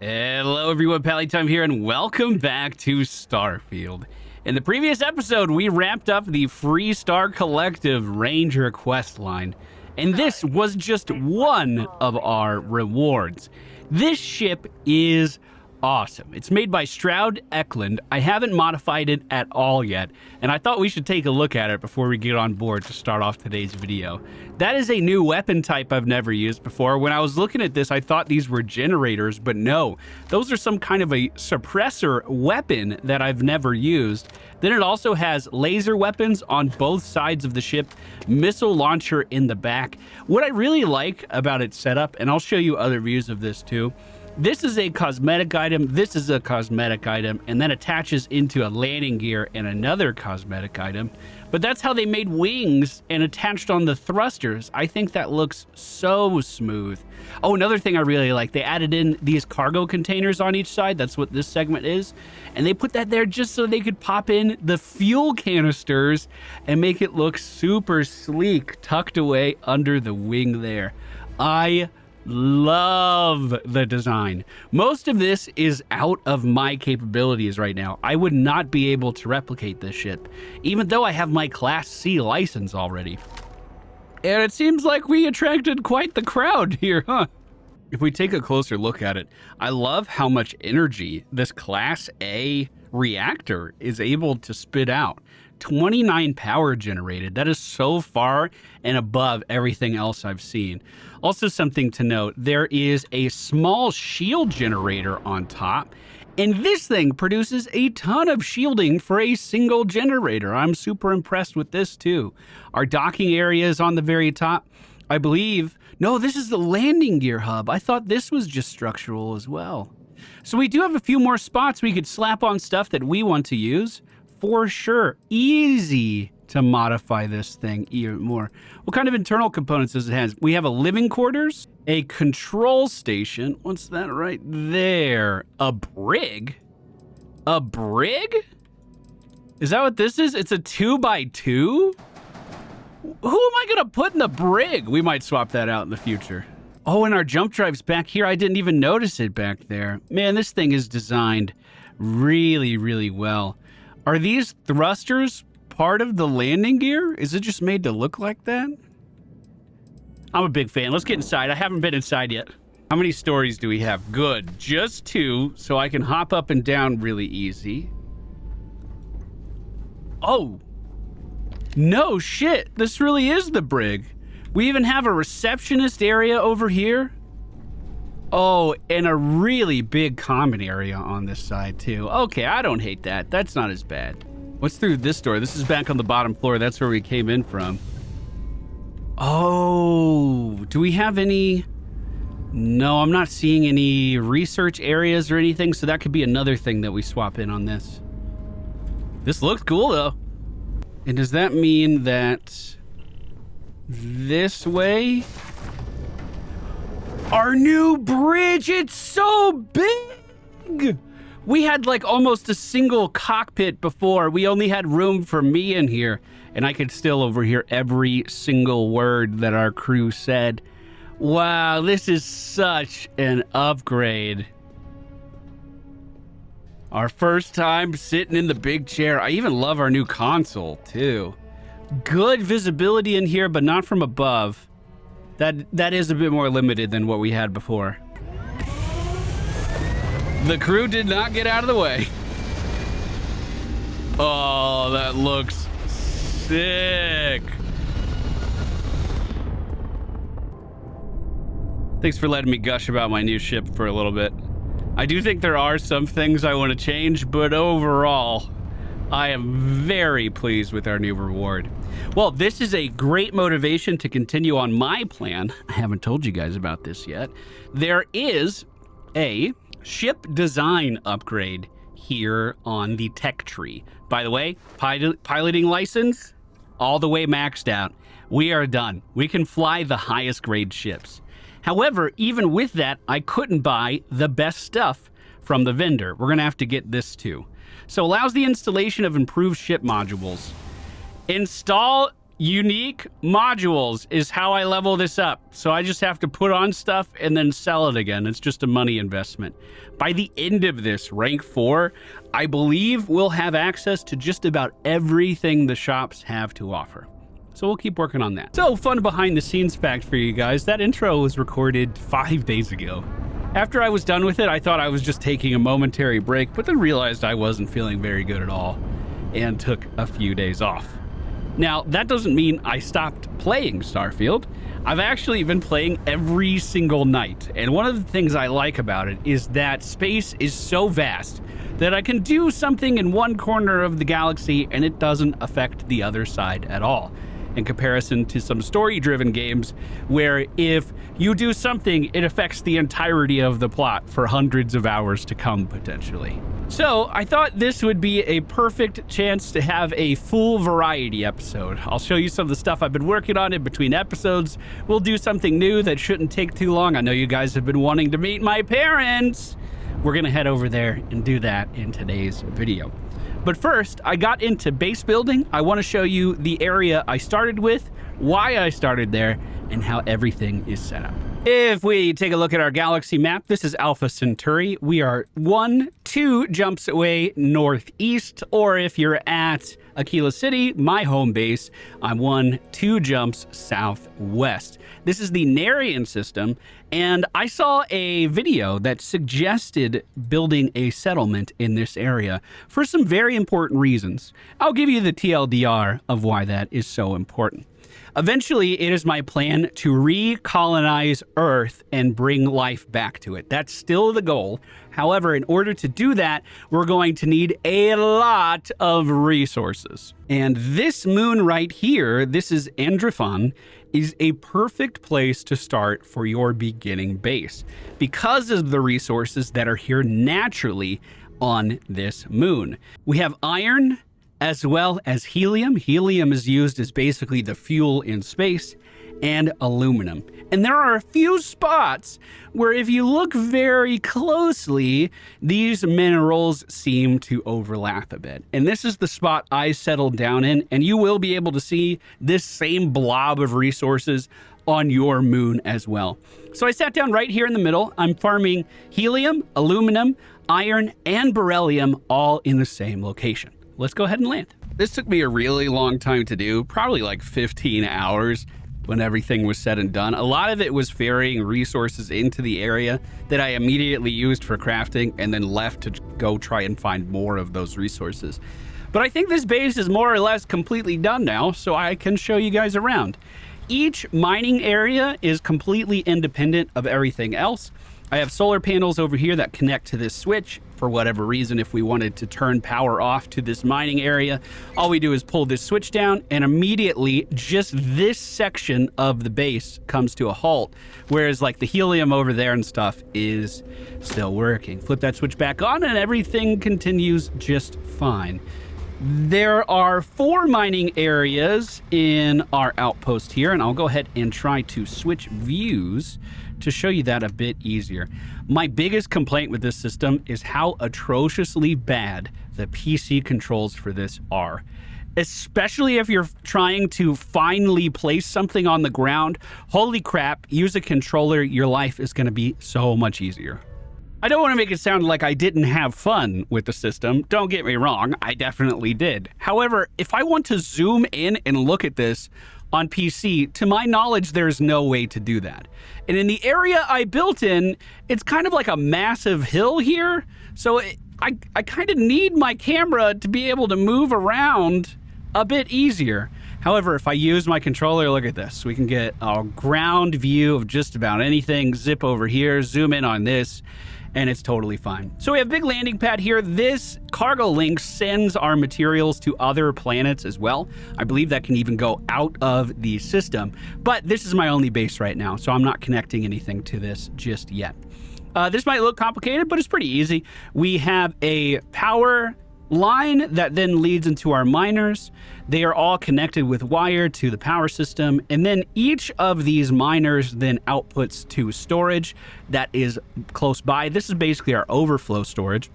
Hello everyone, Pallytime here, and welcome back to Starfield. In the previous episode, we wrapped up the Free Star Collective Ranger quest line, and this was just one of our rewards. This ship is awesome. It's made by Stroud Eklund. I haven't modified it at all yet, and I thought we should take a look at it before we get on board to start off today's video. That is a new weapon type I've never used before. When I was looking at this, I thought these were generators, but no. Those are some kind of a suppressor weapon that I've never used. Then it also has laser weapons on both sides of the ship, missile launcher in the back. What I really like about its setup, and I'll show you other views of this too, this is a cosmetic item, this is a cosmetic item, and then attaches into a landing gear and another cosmetic item. But that's how they made wings and attached on the thrusters. I think that looks so smooth. Oh, another thing I really like, they added in these cargo containers on each side. That's what this segment is. And they put that there just so they could pop in the fuel canisters and make it look super sleek, tucked away under the wing there. I love the design. Most of this is out of my capabilities right now. I would not be able to replicate this ship, even though I have my Class C license already. And it seems like we attracted quite the crowd here, huh? If we take a closer look at it, I love how much energy this Class A reactor is able to spit out. 29 power generated. That is so far and above everything else I've seen. Also, something to note, there is a small shield generator on top, and this thing produces a ton of shielding for a single generator. I'm super impressed with this too. Our docking area is on the very top. I believe, no, this is the landing gear hub. I thought this was just structural as well. So we do have a few more spots we could slap on stuff that we want to use. For sure, easy to modify this thing even more. What kind of internal components does it have? We have a living quarters, a control station. What's that right there? A brig? A brig? Is that what this is? It's a 2x2? Who am I gonna put in the brig? We might swap that out in the future. Oh, and our jump drive's back here. I didn't even notice it back there. Man, this thing is designed really, really well. Are these thrusters part of the landing gear? Is it just made to look like that? I'm a big fan. Let's get inside. I haven't been inside yet. How many stories do we have? Good. Just 2, so I can hop up and down really easy. Oh. No shit. This really is the brig. We even have a receptionist area over here. Oh, and a really big common area on this side too. Okay, I don't hate that. That's not as bad. What's through this door? This is back on the bottom floor. That's where we came in from. Oh, do we have any? No, I'm not seeing any research areas or anything, so that could be another thing that we swap in on this. This looks cool though. And does that mean that this way? Our new bridge, it's so big! We had like almost a single cockpit before. We only had room for me in here, and I could still overhear every single word that our crew said. Wow, this is such an upgrade. Our first time sitting in the big chair. I even love our new console too. Good visibility in here, but not from above. That is a bit more limited than what we had before. The crew did not get out of the way. Oh, that looks sick. Thanks for letting me gush about my new ship for a little bit. I do think there are some things I want to change, but overall, I am very pleased with our new reward. Well, this is a great motivation to continue on my plan. I haven't told you guys about this yet. There is a ship design upgrade here on the tech tree. By the way, piloting license, all the way maxed out. We are done. We can fly the highest grade ships. However, even with that, I couldn't buy the best stuff from the vendor. We're gonna have to get this too. So allows the installation of improved ship modules. Install Unique modules is how I level this up. So I just have to put on stuff and then sell it again. It's just a money investment. By the end of this, rank 4, I believe we'll have access to just about everything the shops have to offer. So we'll keep working on that. So, fun behind the scenes fact for you guys. That intro was recorded 5 days ago. After I was done with it, I thought I was just taking a momentary break, but then realized I wasn't feeling very good at all and took a few days off. Now, that doesn't mean I stopped playing Starfield. I've actually been playing every single night, and one of the things I like about it is that space is so vast that I can do something in one corner of the galaxy and it doesn't affect the other side at all. In comparison to some story-driven games where if you do something, it affects the entirety of the plot for hundreds of hours to come, potentially. So I thought this would be a perfect chance to have a full variety episode. I'll show you some of the stuff I've been working on in between episodes. We'll do something new that shouldn't take too long. I know you guys have been wanting to meet my parents. We're gonna head over there and do that in today's video. But first, I got into base building. I want to show you the area I started with, why I started there, and how everything is set up. If we take a look at our galaxy map, this is Alpha Centauri. We are 2 jumps away northeast, or if you're at Aquila City, my home base, I'm 2 jumps southwest. This is the Narian system, and I saw a video that suggested building a settlement in this area for some very important reasons. I'll give you the TLDR of why that is so important. Eventually, it is my plan to recolonize Earth and bring life back to it. That's still the goal. However, in order to do that, we're going to need a lot of resources. And this moon right here, this is Androphon, is a perfect place to start for your beginning base because of the resources that are here naturally on this moon. We have iron, as well as helium. Helium is used as basically the fuel in space, and aluminum. And there are a few spots where if you look very closely, these minerals seem to overlap a bit. And this is the spot I settled down in, and you will be able to see this same blob of resources on your moon as well. So I sat down right here in the middle. I'm farming helium, aluminum, iron, and beryllium all in the same location. Let's go ahead and land. This took me a really long time to do, probably like 15 hours when everything was said and done. A lot of it was ferrying resources into the area that I immediately used for crafting and then left to go try and find more of those resources. But I think this base is more or less completely done now, so I can show you guys around. Each mining area is completely independent of everything else. I have solar panels over here that connect to this switch. For whatever reason, if we wanted to turn power off to this mining area, all we do is pull this switch down and immediately just this section of the base comes to a halt. Whereas like the helium over there and stuff is still working. Flip that switch back on and everything continues just fine. There are 4 mining areas in our outpost here, and I'll go ahead and try to switch views to show you that a bit easier. My biggest complaint with this system is how atrociously bad the PC controls for this are. Especially if you're trying to finally place something on the ground. Holy crap, use a controller, your life is going to be so much easier. I don't want to make it sound like I didn't have fun with the system. Don't get me wrong, I definitely did. However, if I want to zoom in and look at this on PC, to my knowledge, there's no way to do that. And in the area I built in, it's kind of like a massive hill here. So I kind of need my camera to be able to move around a bit easier. However, if I use my controller, look at this. We can get a ground view of just about anything. Zip over here, zoom in on this, and it's totally fine. So we have a big landing pad here. This cargo link sends our materials to other planets as well. I believe that can even go out of the system, but this is my only base right now, so I'm not connecting anything to this just yet. This might look complicated, but it's pretty easy. We have a power line that then leads into our miners. They are all connected with wire to the power system, and then each of these miners then outputs to storage that is close by. This is basically our overflow storage.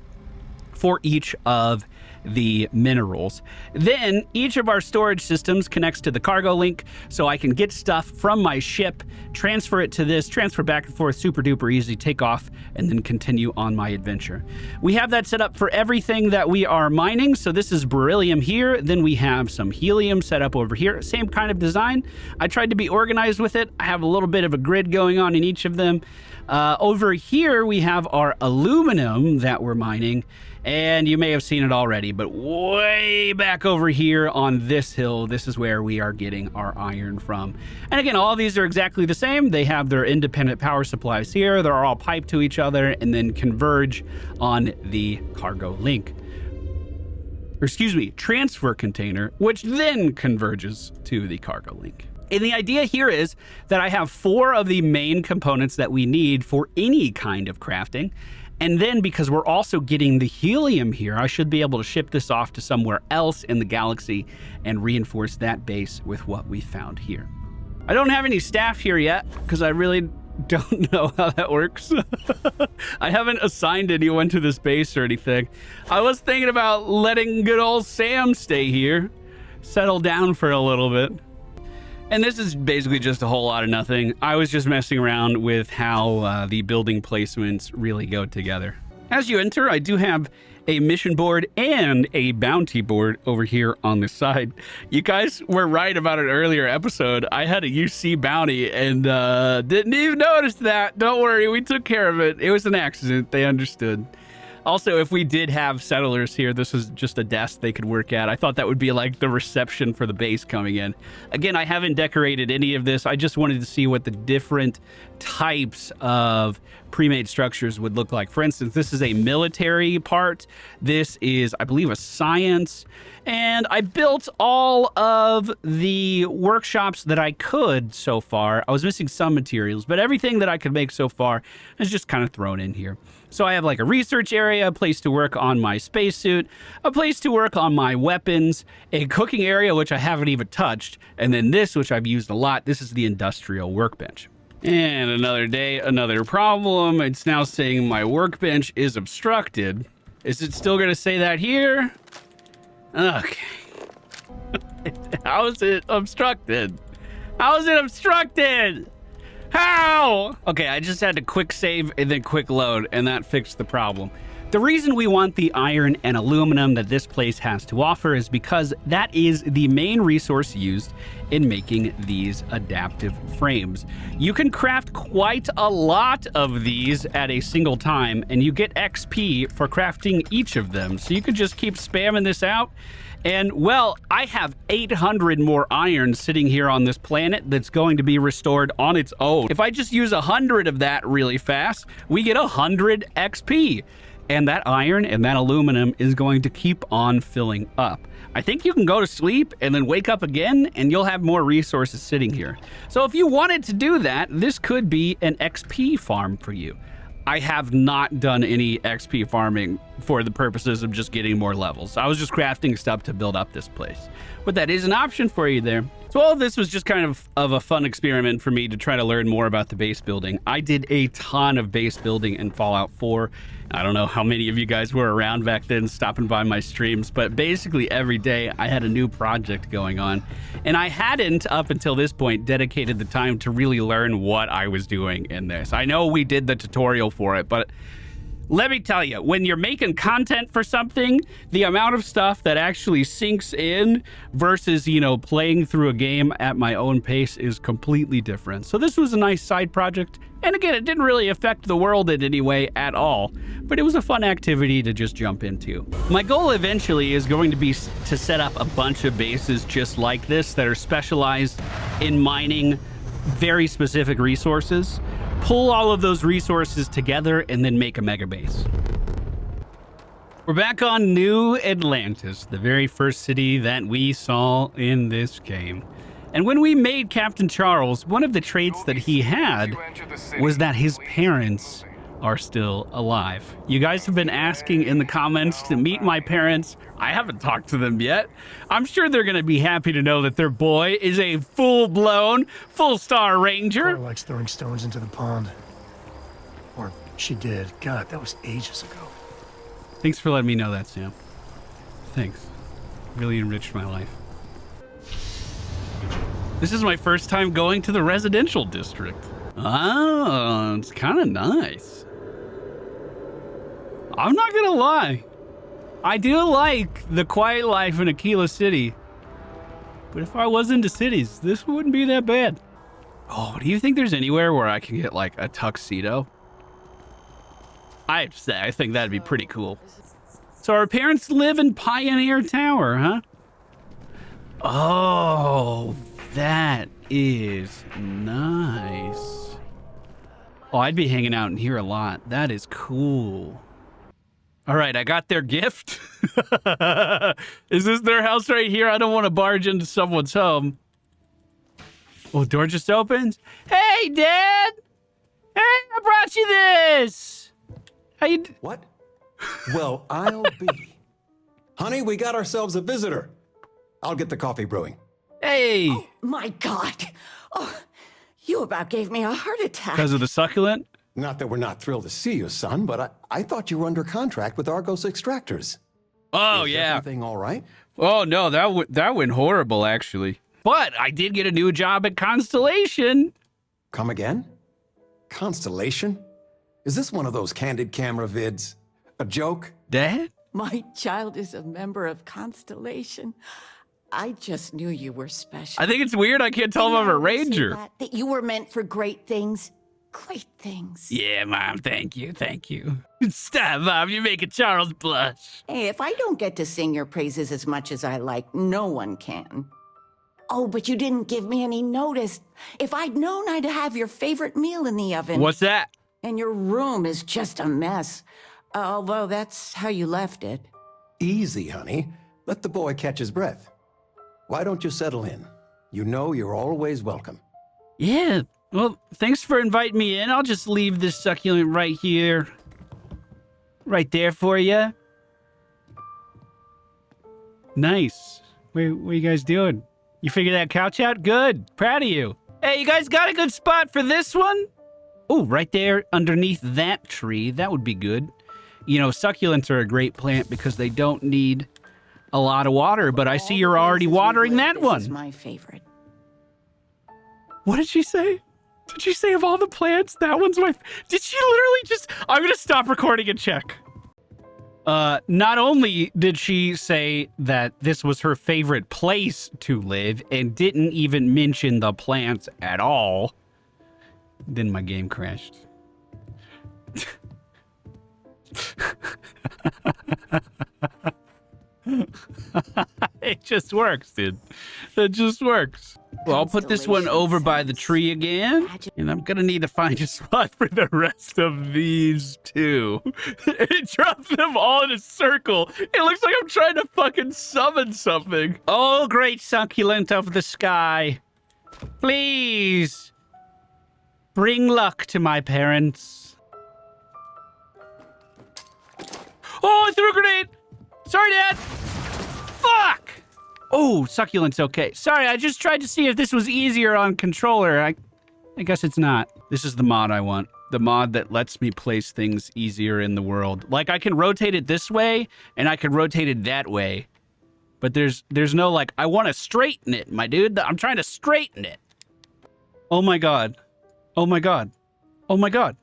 for each of the minerals. Then each of our storage systems connects to the cargo link, so I can get stuff from my ship, transfer it to this, transfer back and forth, super duper easy, take off, and then continue on my adventure. We have that set up for everything that we are mining. So this is beryllium here. Then we have some helium set up over here. Same kind of design. I tried to be organized with it. I have a little bit of a grid going on in each of them. Over here, we have our aluminum that we're mining. And you may have seen it already, but way back over here on this hill, this is where we are getting our iron from. And again, all of these are exactly the same. They have their independent power supplies here. They're all piped to each other and then converge on the cargo link. Or excuse me, transfer container, which then converges to the cargo link. And the idea here is that I have 4 of the main components that we need for any kind of crafting. And then because we're also getting the helium here, I should be able to ship this off to somewhere else in the galaxy and reinforce that base with what we found here. I don't have any staff here yet because I really don't know how that works. I haven't assigned anyone to this base or anything. I was thinking about letting good old Sam stay here, settle down for a little bit. And this is basically just a whole lot of nothing. I was just messing around with how the building placements really go together. As you enter, I do have a mission board and a bounty board over here on the side. You guys were right about an earlier episode. I had a UC bounty and didn't even notice that. Don't worry, we took care of it. It was an accident. They understood. Also, if we did have settlers here, this was just a desk they could work at. I thought that would be like the reception for the base coming in. Again, I haven't decorated any of this. I just wanted to see what the different types of pre-made structures would look like. For instance, this is a military part. This is, I believe, a science. And I built all of the workshops that I could so far. I was missing some materials, but everything that I could make so far is just kind of thrown in here. So I have like a research area, a place to work on my spacesuit, a place to work on my weapons, a cooking area, which I haven't even touched, and then this, which I've used a lot. This is the industrial workbench. And another day, another problem. It's now saying my workbench is obstructed. Is it still going to say that here? Okay. How is it obstructed? How is it obstructed? How? Okay, I just had to quick save and then quick load, and that fixed the problem. The reason we want the iron and aluminum that this place has to offer is because that is the main resource used in making these adaptive frames. You can craft quite a lot of these at a single time, and you get XP for crafting each of them. So you could just keep spamming this out. And, well, I have 800 more iron sitting here on this planet that's going to be restored on its own. If I just use 100 of that really fast, we get 100 XP. And that iron and that aluminum is going to keep on filling up. I think you can go to sleep and then wake up again, and you'll have more resources sitting here. So if you wanted to do that, this could be an XP farm for you. I have not done any XP farming for the purposes of just getting more levels. I was just crafting stuff to build up this place. But that is an option for you there. So all of this was just kind of a fun experiment for me to try to learn more about the base building. I did a ton of base building in Fallout 4. I don't know how many of you guys were around back then stopping by my streams, but basically every day I had a new project going on. And I hadn't, up until this point, dedicated the time to really learn what I was doing in this. I know we did the tutorial for it, but let me tell you, when you're making content for something, the amount of stuff that actually sinks in versus, you know, playing through a game at my own pace is completely different. So this was a nice side project. And again, it didn't really affect the world in any way at all, but it was a fun activity to just jump into. My goal eventually is going to be to set up a bunch of bases just like this that are specialized in mining very specific resources, pull all of those resources together, and then make a mega base. We're back on New Atlantis, the very first city that we saw in this game. And when we made Captain Charles, one of the traits that he had was that his parents are still alive. You guys have been asking in the comments to meet my parents. I haven't talked to them yet. I'm sure they're going to be happy to know that their boy is a full-blown, full-star ranger. Cora likes throwing stones into the pond. Or she did. God, that was ages ago. Thanks for letting me know that, Sam. Thanks. Really enriched my life. This is my first time going to the residential district. Oh, it's kind of nice. I'm not gonna lie. I do like the quiet life in Aquila City. But if I was into cities, this wouldn't be that bad. Oh, do you think there's anywhere where I can get like a tuxedo? I'd say, I think that'd be pretty cool. So our parents live in Pioneer Tower, huh? Oh, that is nice. Oh, I'd be hanging out in here a lot. That is cool. All right, I got their gift. Is this their house right here? I don't want to barge into someone's home. Oh, door just opens. Hey, Dad! Hey, I brought you this! How you What? Well, I'll be. Honey, we got ourselves a visitor. I'll get the coffee brewing. Hey! Oh, my God. Oh, you about gave me a heart attack. Because of the succulent? Not that we're not thrilled to see you, son, but I thought you were under contract with Argos Extractors. Oh, Is yeah. everything all right? Oh, no, that went horrible, actually. But I did get a new job at Constellation. Come again? Constellation? Is this one of those candid camera vids? A joke? Dad? My child is a member of Constellation. I just knew you were special. I think it's weird I can't tell him I'm a ranger. That you were meant for great things. Great things. Yeah, Mom, thank you, thank you. Stop, Mom, you're making Charles blush. Hey, if I don't get to sing your praises as much as I like, no one can. Oh, but you didn't give me any notice. If I'd known, I'd have your favorite meal in the oven. What's that? And your room is just a mess. Although that's how you left it. Easy, honey. Let the boy catch his breath. Why don't you settle in? You know you're always welcome. Yeah, well, thanks for inviting me in. I'll just leave this succulent right here. Right there for you. Nice. What are you guys doing? You figured that couch out? Good. Proud of you. Hey, you guys got a good spot for this one? Oh, right there underneath that tree. That would be good. You know, succulents are a great plant because they don't need a lot of water, but I see you're already watering that one. This is my favorite. What did she say? Did she say of all the plants, that one's my... Did she literally just... I'm going to stop recording and check. Not only did she say that this was her favorite place to live and didn't even mention the plants at all, then my game crashed. It just works, dude. It just works. Well, I'll put this one over by the tree again, and I'm gonna need to find a spot for the rest of these two. It drops them all in a circle. It looks like I'm trying to fucking summon something. Oh, great succulent of the sky. Please, bring luck to my parents. Oh, I threw a grenade! Sorry, Dad! Fuck! Oh, succulent's okay. Sorry, I just tried to see if this was easier on controller. I guess it's not. This is the mod I want. The mod that lets me place things easier in the world. Like, I can rotate it this way, and I can rotate it that way. But there's no, like, I want to straighten it, my dude. I'm trying to straighten it. Oh my god. Oh my god. Oh my god.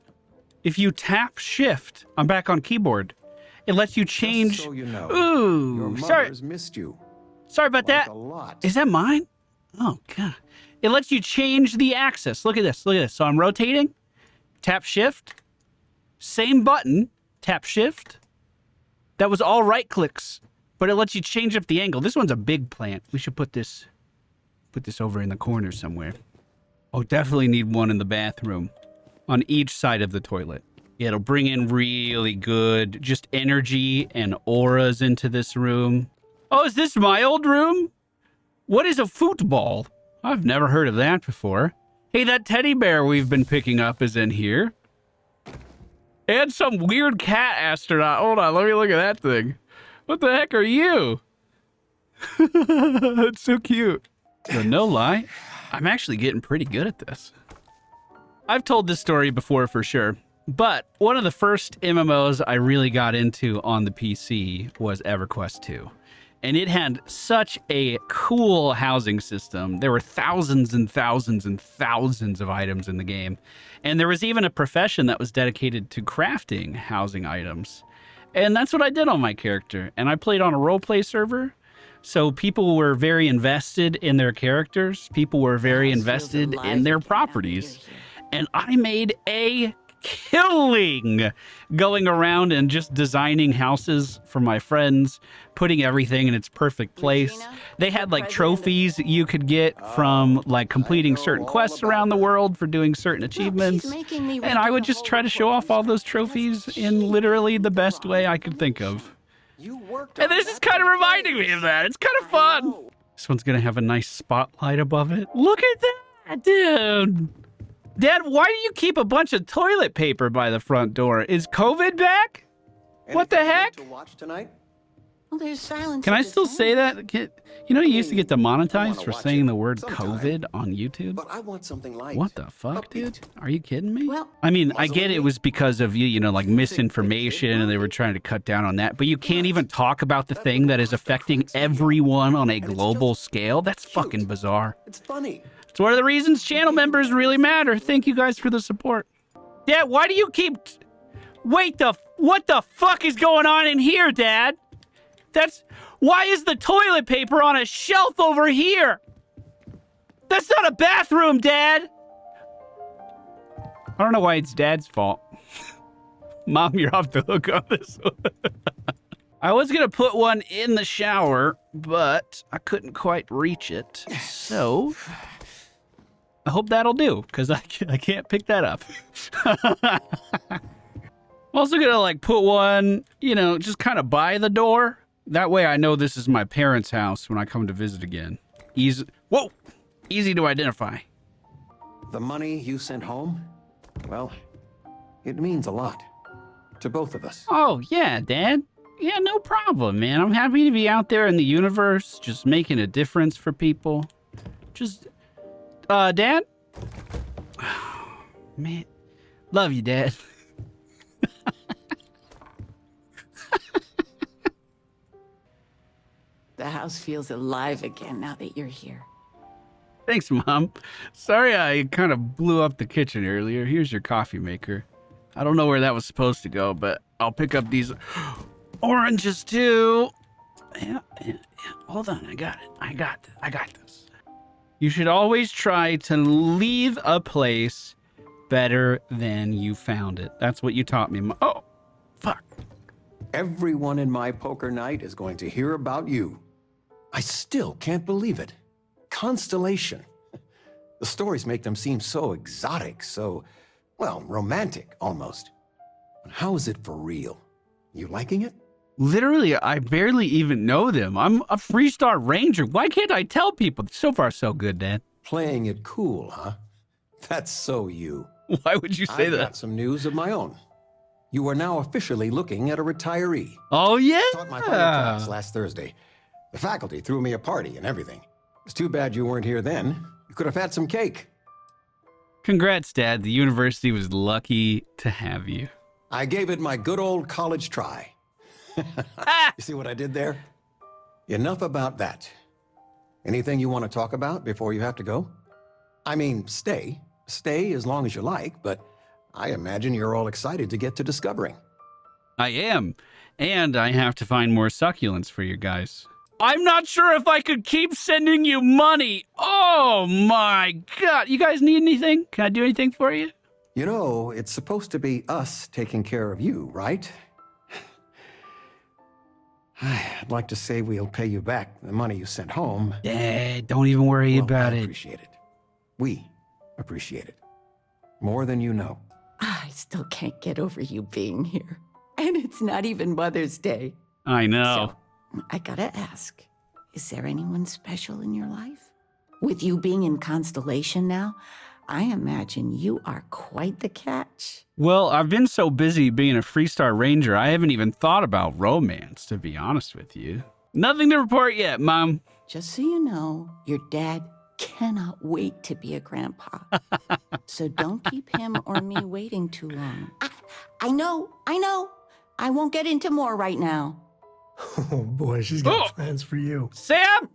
If you tap shift, I'm back on keyboard. It lets you change. Just so you know, Ooh, your sorry. mother's missed you. Sorry about Like that. a lot. Is that mine? Oh, God. It lets you change the axis. Look at this. Look at this. So I'm rotating. Tap shift. Same button. Tap shift. That was all right clicks, but it lets you change up the angle. This one's a big plant. We should put this over in the corner somewhere. Oh, definitely need one in the bathroom on each side of the toilet. Yeah, it'll bring in really good just energy and auras into this room. Oh, is this my old room? What is a football? I've never heard of that before. Hey, that teddy bear we've been picking up is in here. And some weird cat astronaut. Hold on, let me look at that thing. What the heck are you? It's so cute. No lie, I'm actually getting pretty good at this. I've told this story before for sure. But one of the first MMOs I really got into on the PC was EverQuest 2. And it had such a cool housing system. There were thousands and thousands and thousands of items in the game. And there was even a profession that was dedicated to crafting housing items. And that's what I did on my character. And I played on a roleplay server. So people were very invested in their characters. People were very invested in their properties. And I made a killing going around and just designing houses for my friends, putting everything in its perfect place. They had like trophies you could get from like completing certain quests around the world for doing certain achievements. And I would just try to show off all those trophies in literally the best way I could think of. And this is kind of reminding me of that. It's kind of fun. This one's gonna have a nice spotlight above it. Look at that, dude. Dad, why do you keep a bunch of toilet paper by the front door? Is COVID back? What the heck? To watch tonight? Well, there's silence. Can I still say that? You know, you used to get demonetized wanna for watch saying it the word sometime. COVID on YouTube. But I want something light. What the fuck, dude? Are you kidding me? Well, I mean, I get it was because of you know, like misinformation and they were trying to cut down on that. But you can't even talk about the thing that is affecting everyone on a global scale. That's fucking bizarre. It's funny. It's one of the reasons channel members really matter. Thank you guys for the support. Dad, why do you keep... Wait, what the fuck is going on in here, Dad? Why is the toilet paper on a shelf over here? That's not a bathroom, Dad. I don't know why it's Dad's fault. Mom, you're off the hook on this one. I was going to put one in the shower, but I couldn't quite reach it. So... I hope that'll do, because I can't pick that up. I'm also gonna like put one, you know, just kind of by the door. That way I know this is my parents' house when I come to visit again. Easy to identify. The money you sent home? Well, it means a lot. To both of us. Oh, yeah, Dad. Yeah, no problem, man. I'm happy to be out there in the universe, just making a difference for people. Just... Dad? Man, love you, Dad. the house feels alive again now that you're here. Thanks, Mom. Sorry I kind of blew up the kitchen earlier. Here's your coffee maker. I don't know where that was supposed to go, but I'll pick up these oranges too. Yeah. Hold on, I got it. I got this. You should always try to leave a place better than you found it. That's what you taught me. Oh, fuck. Everyone in my poker night is going to hear about you. I still can't believe it. Constellation. The stories make them seem so exotic, so, well, romantic almost. How is it for real? You liking it? Literally, I barely even know them. I'm a Freestar Ranger. Why can't I tell people? So far, so good, Dad. Playing it cool, huh? That's so you. Why would you say I've that? got some news of my own. You are now officially looking at a retiree. Oh, yeah? Taught my final class last Thursday. The faculty threw me a party and everything. It's too bad you weren't here then. You could have had some cake. Congrats, Dad. The university was lucky to have you. I gave it my good old college try. You see what I did there? Enough about that. Anything you want to talk about before you have to go? I mean, stay. Stay as long as you like, but I imagine you're all excited to get to discovering. I am. And I have to find more succulents for you guys. I'm not sure if I could keep sending you money. Oh my God. You guys need anything? Can I do anything for you? You know, it's supposed to be us taking care of you, right? I'd like to say we'll pay you back the money you sent home. Dad, don't even worry about I it. appreciate it. We appreciate it. More than you know. I still can't get over you being here. And it's not even Mother's Day. I know. So, I gotta ask, is there anyone special in your life? With you being in Constellation now, I imagine you are quite the catch. Well, I've been so busy being a Freestar Ranger, I haven't even thought about romance, to be honest with you. Nothing to report yet, Mom. Just so you know, your dad cannot wait to be a grandpa. So don't keep him or me waiting too long. I know. I won't get into more right now. Oh boy, she's got plans for you. Sam,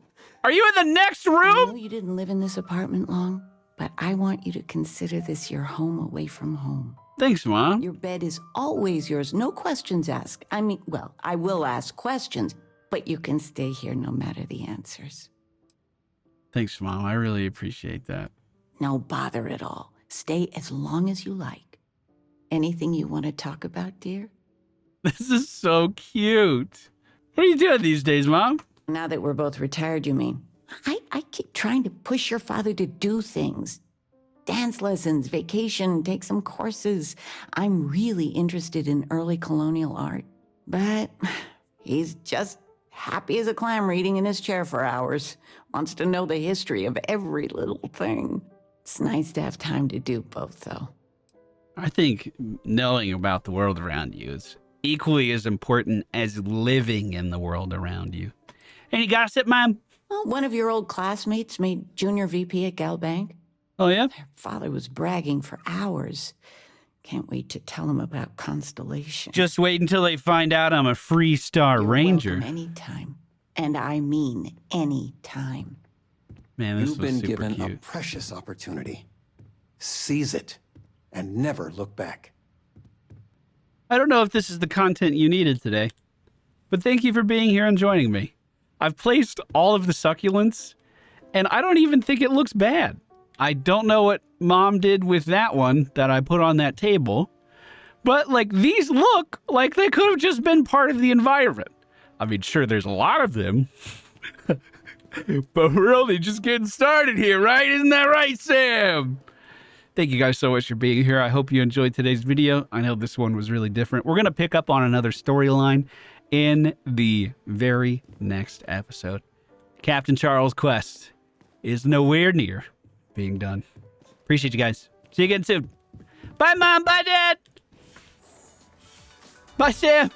are you in the next I know room? you didn't live in this apartment long, but I want you to consider this your home away from home. Thanks, Mom. Your bed is always yours, no questions asked. I mean, well, I will ask questions, but you can stay here no matter the answers. Thanks, Mom. I really appreciate that. No bother at all. Stay as long as you like. Anything you want to talk about, dear? This is so cute. What are you doing these days, Mom? Now that we're both retired, you mean? I keep trying to push your father to do things. Dance lessons, vacation, take some courses. I'm really interested in early colonial art. But he's just happy as a clam reading in his chair for hours. Wants to know the history of every little thing. It's nice to have time to do both, though. I think knowing about the world around you is equally as important as living in the world around you. Any gossip, Mom? Well, one of your old classmates made junior VP at Galbank. Oh, yeah? Their father was bragging for hours. Can't wait to tell him about Constellation. Just wait until they find out I'm a Freestar You're Ranger. welcome anytime. And I mean anytime. Man, this You've was been super given a cute. precious opportunity. Seize it and never look back. I don't know if this is the content you needed today, but thank you for being here and joining me. I've placed all of the succulents, and I don't even think it looks bad. I don't know what Mom did with that one that I put on that table, but like these look like they could have just been part of the environment. I mean, sure, there's a lot of them, but we're only just getting started here, right? Isn't that right, Sam? Thank you guys so much for being here. I hope you enjoyed today's video. I know this one was really different. We're going to pick up on another storyline in the very next episode. Captain Charles' quest is nowhere near being done. Appreciate you guys. See you again soon. Bye, Mom. Bye, Dad. Bye, Sam.